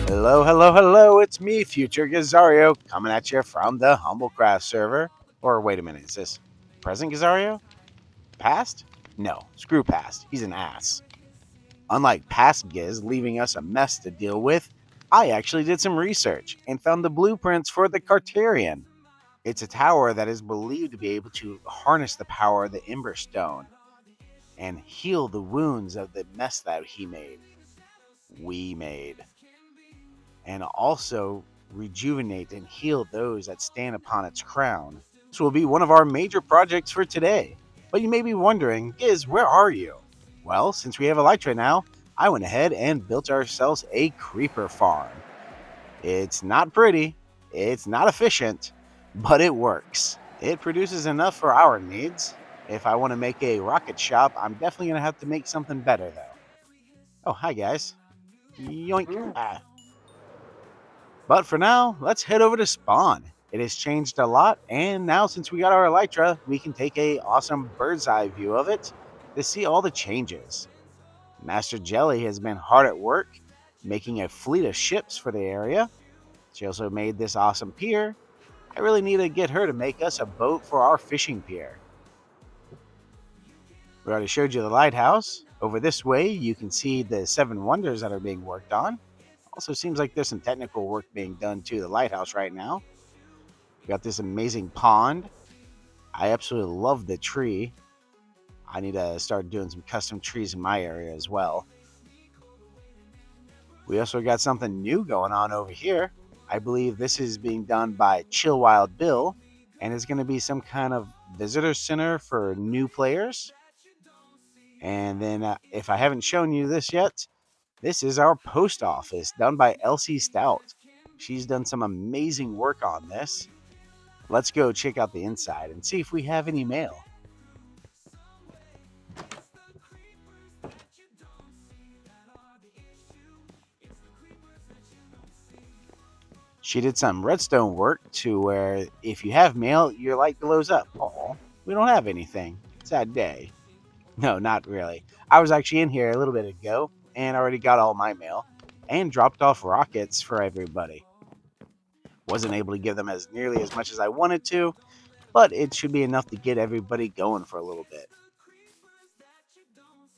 Hello, hello, hello. It's me, Future Gazario, coming at you from the HumbleCraft server. Or wait a minute, is this present Gazario? Past? No, screw past. He's an ass. Unlike past Giz leaving us a mess to deal with, I actually did some research and found the blueprints for the Carterian. It's a tower that is believed to be able to harness the power of the emberstone and heal the wounds of the mess that we made, and also rejuvenate and heal those that stand upon its crown. This will be one of our major projects for today. But you may be wondering, Giz, where are you? Well, since we have Elytra now, I went ahead and built ourselves a creeper farm. It's not pretty, it's not efficient, but it works. It produces enough for our needs. If I want to make a rocket shop, I'm definitely going to have to make something better, though. Oh, hi, guys. Yoink. But for now, let's head over to Spawn. It has changed a lot, and now since we got our Elytra, we can take a awesome bird's eye view of it to see all the changes. Master Jelly has been hard at work, making a fleet of ships for the area. She also made this awesome pier. I really need to get her to make us a boat for our fishing pier. We already showed you the lighthouse. Over this way, you can see the 7 wonders that are being worked on. Also seems like there's some technical work being done to the lighthouse right now. We got this amazing pond. I absolutely love the tree. I need to start doing some custom trees in my area as well. We also got something new going on over here. I believe this is being done by Chill Wild Bill, and it's going to be some kind of visitor center for new players. And then if I haven't shown you this yet, this is our post office done by Elsie Stout. She's done some amazing work on this. Let's go check out the inside and see if we have any mail. She did some redstone work to where if you have mail, your light glows up. Oh, we don't have anything. Sad day. No, not really. I was actually in here a little bit ago and already got all my mail and dropped off rockets for everybody. Wasn't able to give them as nearly as much as I wanted to, but it should be enough to get everybody going for a little bit.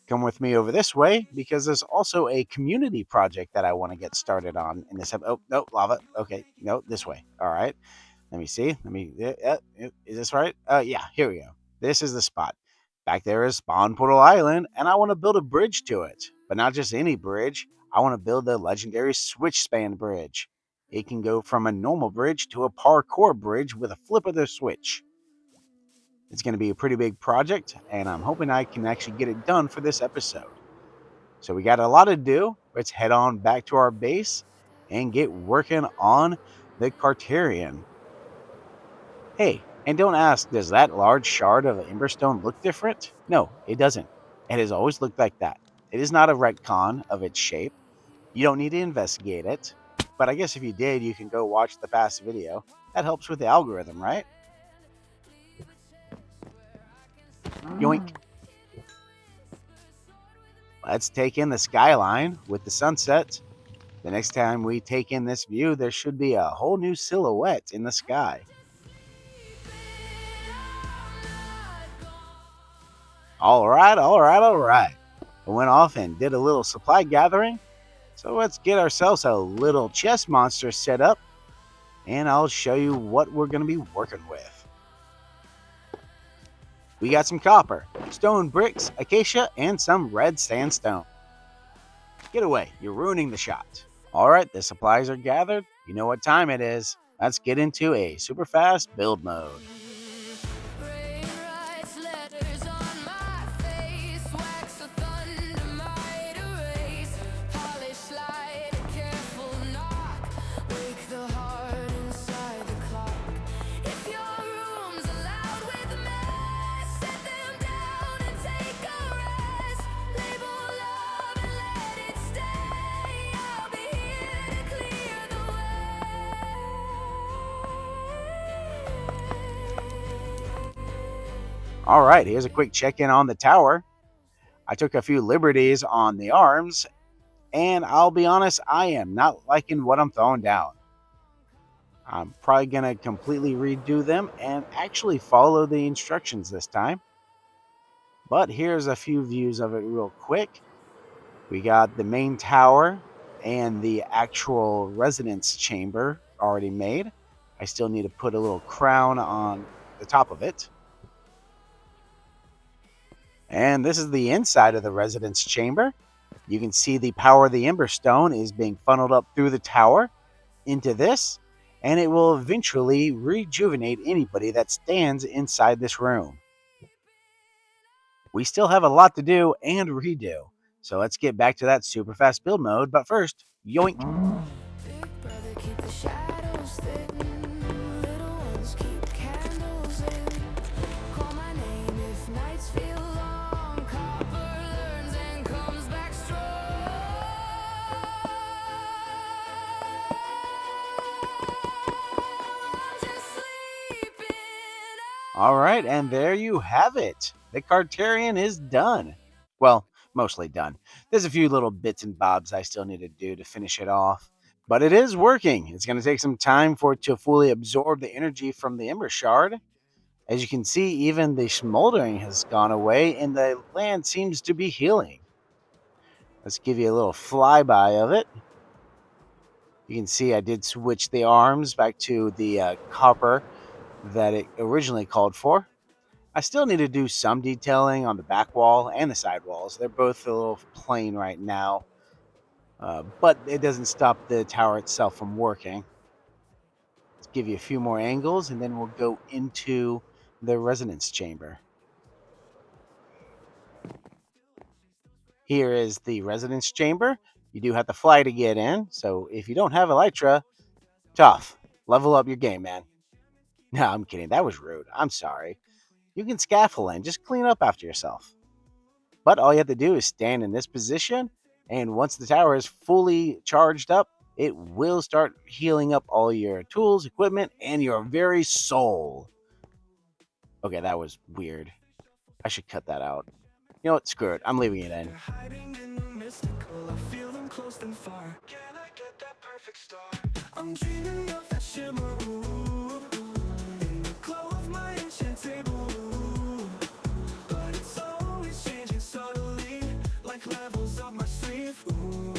Come with me over this way because there's also a community project that I want to get started on in this. Oh, no, lava. Okay, no, this way. All right. Let me see. Is this right? Yeah, here we go. This is the spot. Back there is Spawn Portal Island, and I want to build a bridge to it. But not just any bridge. I want to build the legendary switch span bridge. It can go from a normal bridge to a parkour bridge with a flip of the switch. It's going to be a pretty big project, and I'm hoping I can actually get it done for this episode. So we got a lot to do. Let's head on back to our base and get working on the Carterian. Hey, and don't ask, does that large shard of emberstone look different? No, it doesn't. It has always looked like that. It is not a retcon of its shape. You don't need to investigate it. But I guess if you did, you can go watch the past video. That helps with the algorithm, right? Yoink. Let's take in the skyline with the sunset. The next time we take in this view, there should be a whole new silhouette in the sky. All right. I went off and did a little supply gathering. So let's get ourselves a little chest monster set up, and I'll show you what we're going to be working with. We got some copper, stone bricks, acacia, and some red sandstone. Get away, you're ruining the shot. All right, the supplies are gathered. You know what time it is. Let's get into a super fast build mode. All right, here's a quick check-in on the tower. I took a few liberties on the arms, And I'll be honest, I am not liking what I'm throwing down. I'm probably going to completely redo them and actually follow the instructions this time. But here's a few views of it real quick. We got the main tower and the actual residence chamber already made. I still need to put a little crown on the top of it. And this is the inside of the residence chamber. You can see the power of the emberstone is being funneled up through the tower into this, and it will eventually rejuvenate anybody that stands inside this room. We still have a lot to do and redo, so let's get back to that super fast build mode. But first, yoink! Big brother, keep the shadows thin. Little ones keep candles lit. Call my name if nights feel long. Copper learns and comes back strong. Just sleeping. All right, and there you have it. The Carterian is done. Well, mostly done. There's a few little bits and bobs I still need to do to finish it off. But it is working. It's going to take some time for it to fully absorb the energy from the Ember Shard. As you can see, even the smoldering has gone away and the land seems to be healing. Let's give you a little flyby of it. You can see I did switch the arms back to the copper that it originally called for. I still need to do some detailing on the back wall and the side walls. They're both a little plain right now, but it doesn't stop the tower itself from working. Let's give you a few more angles, and then we'll go into the resonance chamber. Here is the resonance chamber. You do have to fly to get in, so if you don't have Elytra, tough. Level up your game, man. No, I'm kidding. That was rude. I'm sorry. You can scaffold in. Just clean up after yourself. But all you have to do is stand in this position, and once the tower is fully charged up, it will start healing up all your tools, equipment, and your very soul. Okay, that was weird. I should cut that out. You know what? Screw it. I'm leaving it in. I'm dreaming of that shimmer, ooh, in the glow of my ancient table, ooh, but it's always changing subtly, like levels up my sleeve, ooh.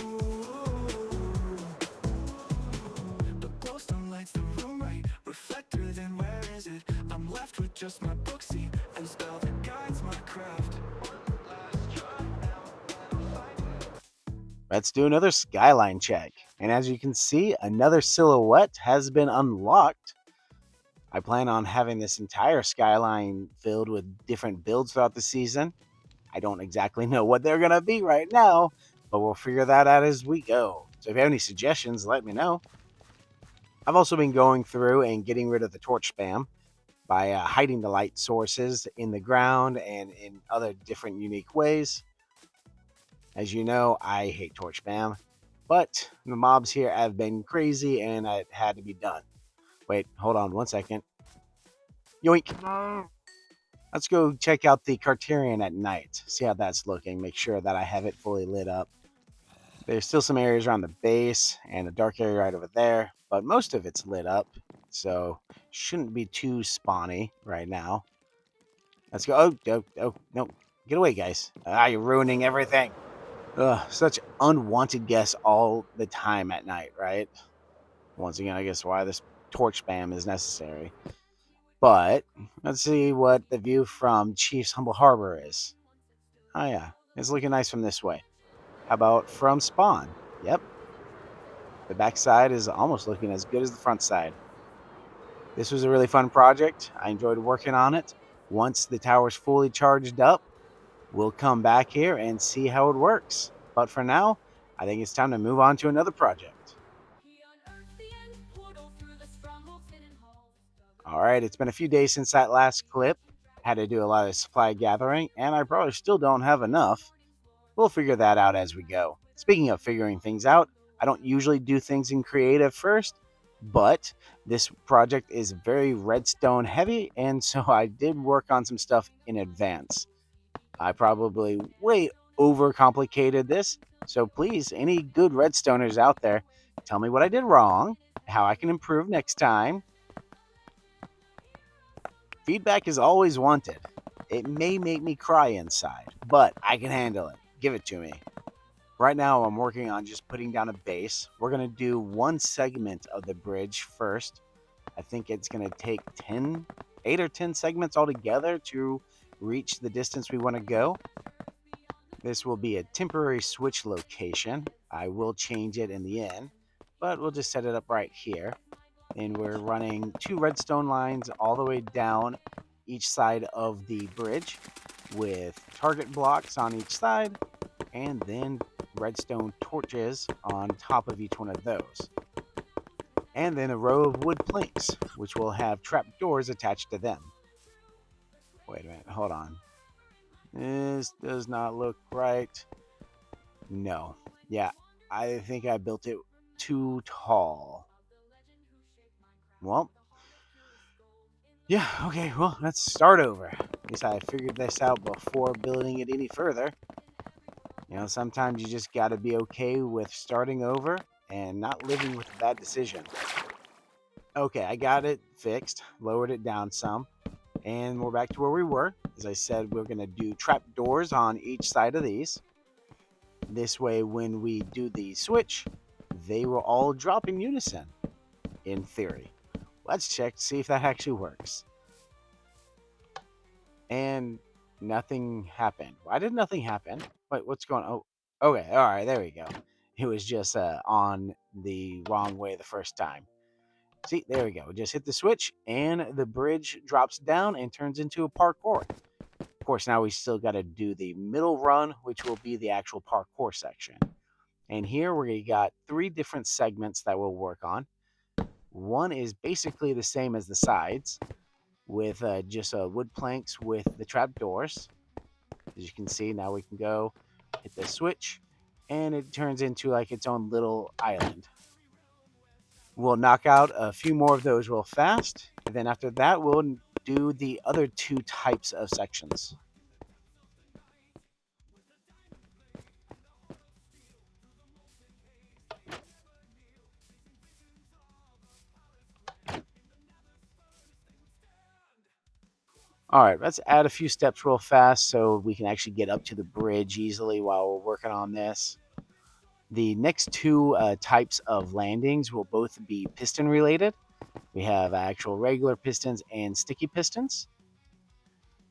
The glowstone lights the room right, reflector, then where is it? I'm left with just my booksy and spell that guides my craft. Let's do another skyline check. And as you can see, another silhouette has been unlocked. I plan on having this entire skyline filled with different builds throughout the season. I don't exactly know what they're going to be right now, but we'll figure that out as we go. So if you have any suggestions, let me know. I've also been going through and getting rid of the torch spam by hiding the light sources in the ground and in other different unique ways. As you know, I hate torch spam, but the mobs here have been crazy and it had to be done. Wait, hold on 1 second. Yoink! Let's go check out the Carterian at night, see how that's looking, make sure that I have it fully lit up. There's still some areas around the base and a dark area right over there, but most of it's lit up, so shouldn't be too spawny right now. Let's go. Oh, no. Get away, guys. You're ruining everything. Ugh, such unwanted guests all the time at night, right? Once again, I guess why this torch spam is necessary. But let's see what the view from Chief's Humble Harbor is. Oh yeah, it's looking nice from this way. How about from spawn? Yep. The back side is almost looking as good as the front side. This was a really fun project. I enjoyed working on it. Once the tower's fully charged up, we'll come back here and see how it works. But for now, I think it's time to move on to another project. Alright, it's been a few days since that last clip. Had to do a lot of supply gathering, and I probably still don't have enough. We'll figure that out as we go. Speaking of figuring things out, I don't usually do things in creative first, but this project is very redstone heavy, and so I did work on some stuff in advance. I probably way overcomplicated this. So please, any good redstoners out there, tell me what I did wrong, how I can improve next time. Feedback is always wanted. It may make me cry inside, but I can handle it. Give it to me. Right now, I'm working on just putting down a base. We're going to do one segment of the bridge first. I think it's going to take 8 or 10 segments altogether to reach the distance we want to go. This will be a temporary switch location. I will change it in the end, but we'll just set it up right here. And we're running 2 redstone lines all the way down each side of the bridge with target blocks on each side, and then redstone torches on top of each one of those. And then a row of wood planks, which will have trapdoors attached to them. Wait a minute, hold on. This does not look right. No. Yeah, I think I built it too tall. Well, yeah, okay, well, let's start over. At least I figured this out before building it any further. You know, sometimes you just gotta be okay with starting over and not living with a bad decision. Okay, I got it fixed, lowered it down some, and we're back to where we were. As I said, we're gonna do trap doors on each side of these. This way, when we do the switch, they will all drop in unison, in theory. Let's check to see if that actually works. And nothing happened. Why did nothing happen? Wait, what's going on? Oh, okay, all right, there we go. It was just on the wrong way the first time. See, there we go. Just hit the switch, and the bridge drops down and turns into a parkour. Of course, now we still got to do the middle run, which will be the actual parkour section. And here we got 3 different segments that we'll work on. One is basically the same as the sides, with just wood planks with the trap doors. As you can see, now we can go hit the switch, and it turns into like its own little island. We'll knock out a few more of those real fast, and then after that, we'll do the other 2 types of sections. All right, let's add a few steps real fast so we can actually get up to the bridge easily while we're working on this. The next 2 types of landings will both be piston related. We have actual regular pistons and sticky pistons.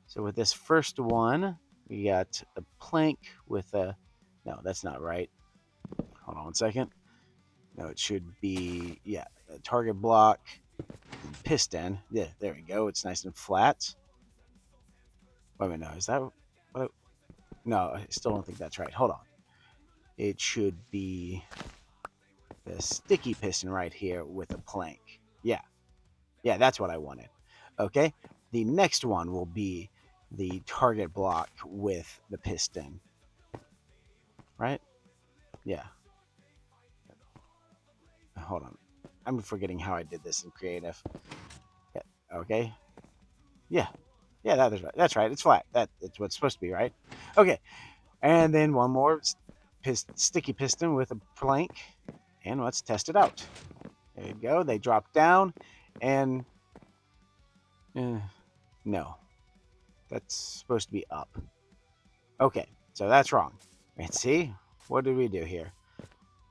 So with this first one, we got a plank with a... No, that's not right. Hold on one second. No, it should be, yeah, a target block, piston. Yeah, there we go. It's nice and flat. Wait a minute, no, is that what? No, I still don't think that's right. Hold on. It should be the sticky piston right here with a plank. Yeah, yeah, that's what I wanted. Okay, the next one will be the target block with the piston. Right? Yeah. Hold on. I'm forgetting how I did this in creative. Yeah. Okay. Yeah. Yeah, that is right. That's right. It's flat. That's what's supposed to be, right? Okay. And then one more sticky piston with a plank. And let's test it out. There you go. They drop down. And no. That's supposed to be up. Okay. So that's wrong. Let's see. What did we do here?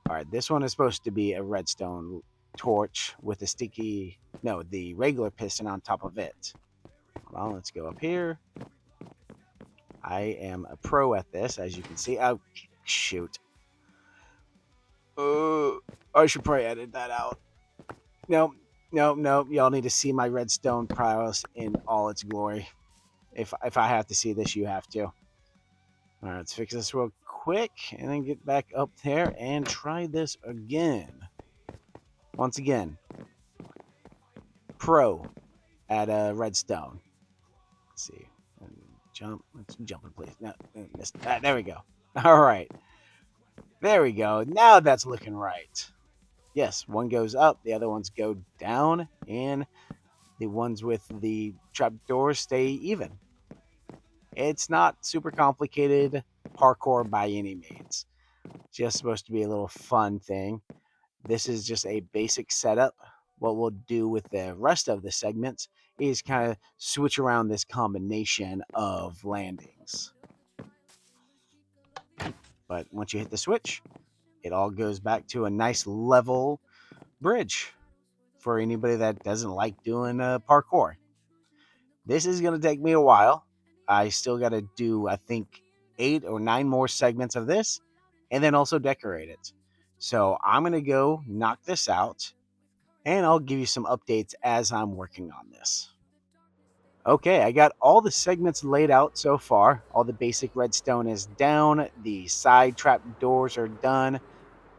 All right. This one is supposed to be a redstone torch with a the regular piston on top of it. Well, let's go up here. I am a pro at this, as you can see. Oh, shoot. I should probably edit that out. No. Y'all need to see my redstone prowess in all its glory. If I have to see this, you have to. All right, let's fix this real quick and then get back up there and try this again. Once again, pro at a redstone. Let's see. Jump. Let's jump in place. No, there we go. All right. There we go. Now that's looking right. Yes, one goes up, the other ones go down, and the ones with the trapdoors stay even. It's not super complicated. parkour by any means. Just supposed to be a little fun thing. This is just a basic setup. What we'll do with the rest of the segments is kind of switch around this combination of landings. But once you hit the switch, it all goes back to a nice level bridge for anybody that doesn't like doing parkour. This is going to take me a while. I still got to do, I think, 8 or 9 more segments of this and then also decorate it. So I'm going to go knock this out and I'll give you some updates as I'm working on this. Okay, I got all the segments laid out so far. All the basic redstone is down. The side trap doors are done.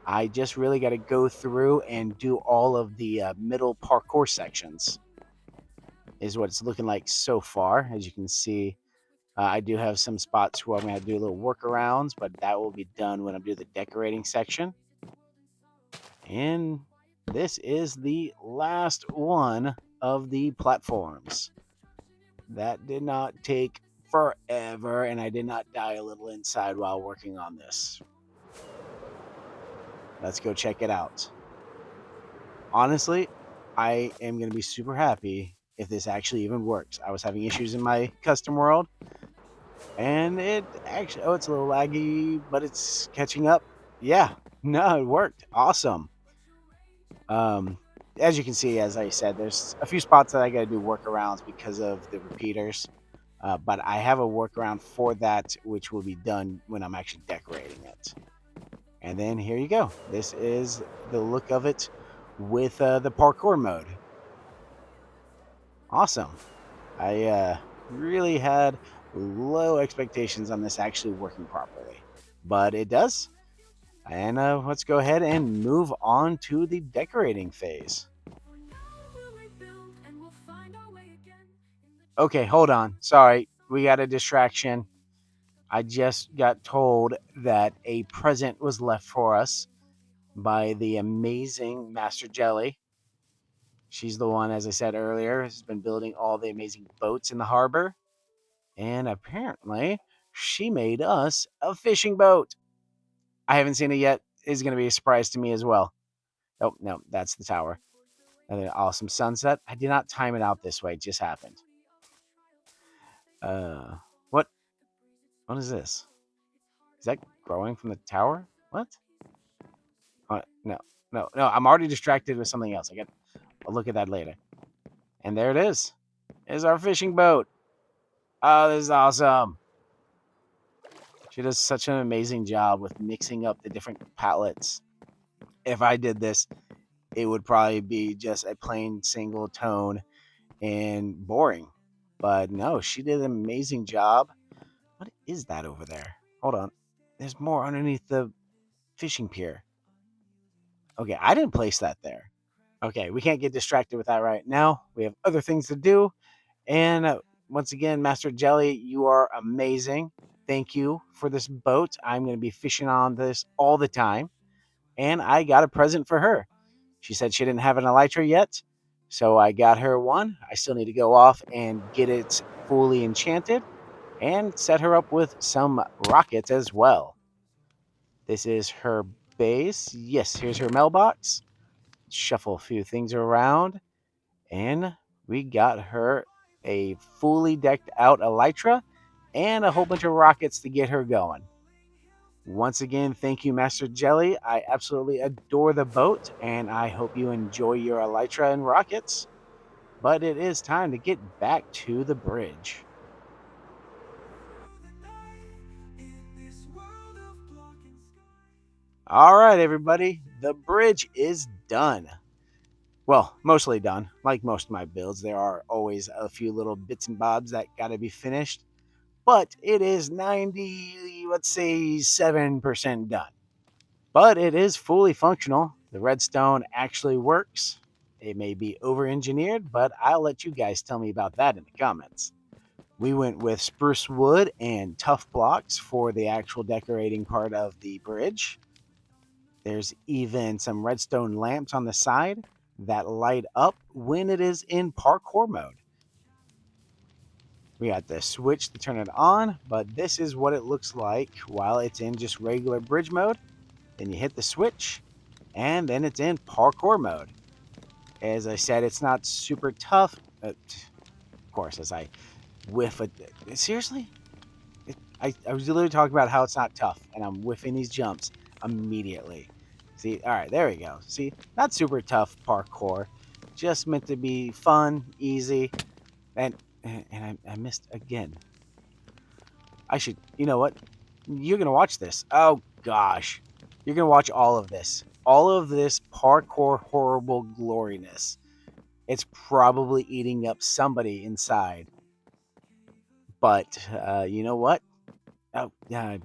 I just really got to go through and do all of the middle parkour sections is what it's looking like so far. As you can see, I do have some spots where I'm going to do little workarounds, but that will be done when I do the decorating section. And this is the last one of the platforms. That did not take forever, and I did not die a little inside while working on this. Let's go check it out. Honestly, I am going to be super happy if this actually even works. I was having issues in my custom world, and it actually, oh, it's a little laggy, but it's catching up. Yeah, no, it worked. Awesome. As you can see, as I said, there's a few spots that I got to do workarounds because of the repeaters. But I have a workaround for that, which will be done when I'm actually decorating it. And then here you go. This is the look of it with the parkour mode. Awesome. I really had low expectations on this actually working properly, but it does. And let's go ahead and move on to the decorating phase. Okay, hold on. Sorry, we got a distraction. I just got told that a present was left for us by the amazing Master Jelly. She's the one, as I said earlier, has been building all the amazing boats in the harbor. And apparently, she made us a fishing boat. I haven't seen it yet. It's going to be a surprise to me as well. Oh, no, that's the tower. Another awesome sunset. I did not time it out this way. It just happened. Uh, what? What is this? Is that growing from the tower? What? No, no, no. I'm already distracted with something else. I'll look at that later. And there it is. It's our fishing boat. Oh, this is awesome. She does such an amazing job with mixing up the different palettes. If I did this, it would probably be just a plain single tone and boring. But no, she did an amazing job. What is that over there? Hold on. There's more underneath the fishing pier. Okay, I didn't place that there. Okay, we can't get distracted with that right now. We have other things to do. And once again, Master Jelly, you are amazing. Thank you for this boat. I'm going to be fishing on this all the time. And I got a present for her. She said she didn't have an elytra yet. So I got her one. I still need to go off and get it fully enchanted and set her up with some rockets as well. This is her base. Yes, here's her mailbox. Shuffle a few things around. And we got her a fully decked out elytra and a whole bunch of rockets to get her going. Once again, thank you, Master Jelly. I absolutely adore the boat, and I hope you enjoy your elytra and rockets. But it is time to get back to the bridge. All right, everybody, the bridge is done. Well, mostly done. Like most of my builds, there are always a few little bits and bobs that got to be finished, but it is 90, let's say 7% done. But it is fully functional. The redstone actually works. It may be over-engineered, but I'll let you guys tell me about that in the comments. We went with spruce wood and tough blocks for the actual decorating part of the bridge. There's even some redstone lamps on the side that light up when it is in parkour mode. We got the switch to turn it on, but this is what it looks like while it's in just regular bridge mode. Then you hit the switch, and then it's in parkour mode. As I said, it's not super tough. Of course, as I whiff it. Seriously? I was literally talking about how it's not tough, and I'm whiffing these jumps immediately. See, all right, there we go. See, not super tough parkour, just meant to be fun, easy, and I missed again. I should, you know what? You're gonna watch this. Oh gosh, you're gonna watch all of this parkour horrible gloriness. It's probably eating up somebody inside. But you know what? Oh yeah,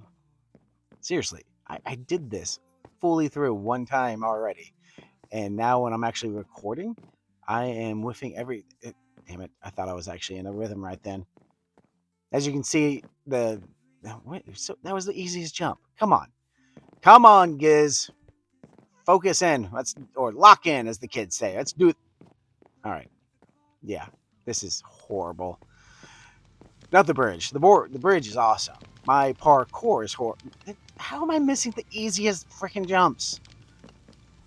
seriously, I did this fully through one time already, and now when I'm actually recording, I am whiffing damn it! I thought I was actually in a rhythm right then. As you can see, that was the easiest jump. Come on, Giz. Focus in. Or lock in, as the kids say. Let's do it. All right. Yeah, this is horrible. Not the bridge. The bridge is awesome. My parkour is horrible. How am I missing the easiest freaking jumps?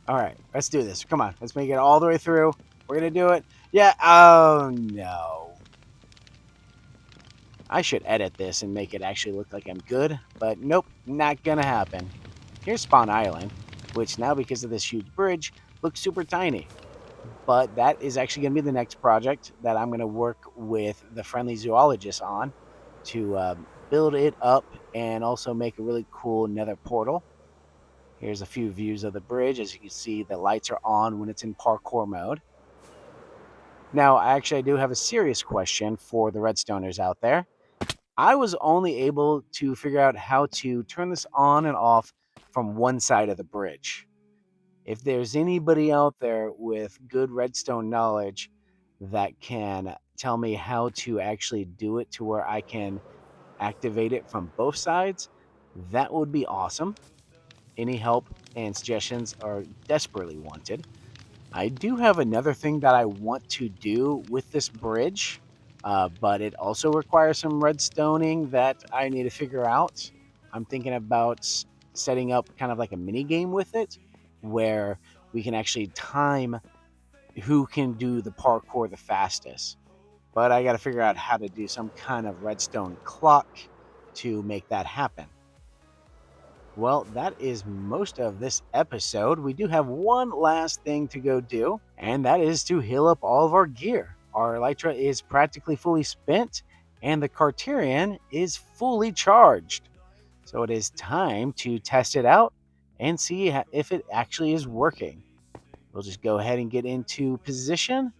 All right, let's do this. Come on, let's make it all the way through. We're gonna do it. Yeah. Oh no. I should edit this and make it actually look like I'm good, but nope, not gonna happen. Here's Spawn Island, which now because of this huge bridge looks super tiny. But that is actually going to be the next project that I'm going to work with the friendly zoologist on to build it up and also make a really cool nether portal. Here's a few views of the bridge. As you can see, the lights are on when it's in parkour mode. Now, I do have a serious question for the redstoners out there. I was only able to figure out how to turn this on and off from one side of the bridge. If there's anybody out there with good redstone knowledge that can tell me how to actually do it to where I can activate it from both sides, that would be awesome. Any help and suggestions are desperately wanted. I do have another thing that I want to do with this bridge, but it also requires some redstoning that I need to figure out. I'm thinking about setting up kind of like a mini game with it where we can actually time who can do the parkour the fastest. But I got to figure out how to do some kind of redstone clock to make that happen. Well, that is most of this episode. We do have one last thing to go do, and that is to heal up all of our gear. Our Elytra is practically fully spent, and the Criterion is fully charged. So it is time to test it out and see if it actually is working. We'll just go ahead and get into position,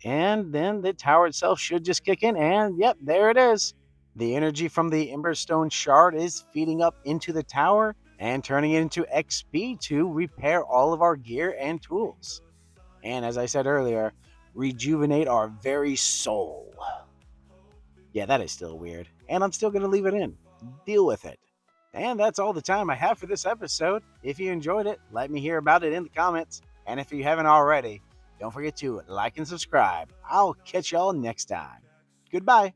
and then the tower itself should just kick in, and yep, there it is. The energy from the emberstone shard is feeding up into the tower and turning it into XP to repair all of our gear and tools. And as I said earlier, rejuvenate our very soul. Yeah, that is still weird. And I'm still going to leave it in. Deal with it. And that's all the time I have for this episode. If you enjoyed it, let me hear about it in the comments. And if you haven't already, don't forget to like and subscribe. I'll catch y'all next time. Goodbye.